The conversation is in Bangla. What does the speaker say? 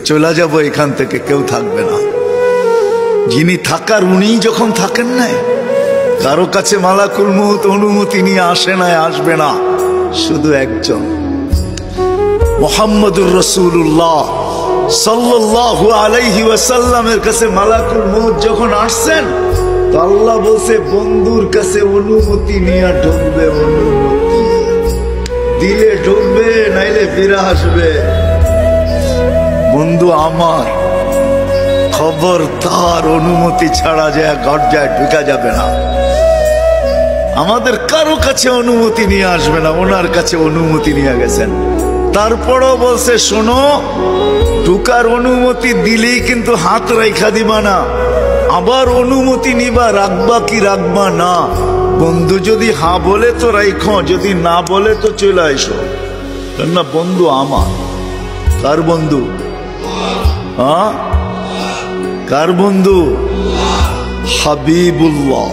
চলে যাব এখান থেকে, কেউ থাকবে না। যিনি থাকার উনিই যখন থাকেন নাই, কারো কাছে মালাকুল মউত অনুমতি নিয়ে আসে নাই, আসবে না। শুধু একজন মুহাম্মদুর রাসূলুল্লাহ সাল্লাল্লাহু আলাইহি ওয়াসাল্লামের কাছে মালাকুল মউত যখন আসছেন, তো আল্লাহ বলছে বন্ধুর কাছে অনুমতি নিয়ে ঢুকবে, অনুমতি দিলে ঢুকবে, নাইলে ফিরে আসবে। বন্ধু আমার, খবরদার অনুমতি ছাড়া যায় গর্জায় ঢুকা যাবে না। আমাদের কারো কাছে অনুমতি নিয়ে আসবে না, ওনার কাছে অনুমতি নিয়ে গেছেন। তারপরও বলছে শোনো, ঢুকার অনুমতি দিলেই কিন্তু হাত রাইখা দিবা না, আবার অনুমতি নিবা, রাখবা কি রাখবা না। বন্ধু যদি হা বলে তো রাইখো, যদি না বলে তো চলে আইসো। না বন্ধু আমার, কার বন্ধু? হ্যাঁ, কার বন্ধু? হাবিবুল্লাহ।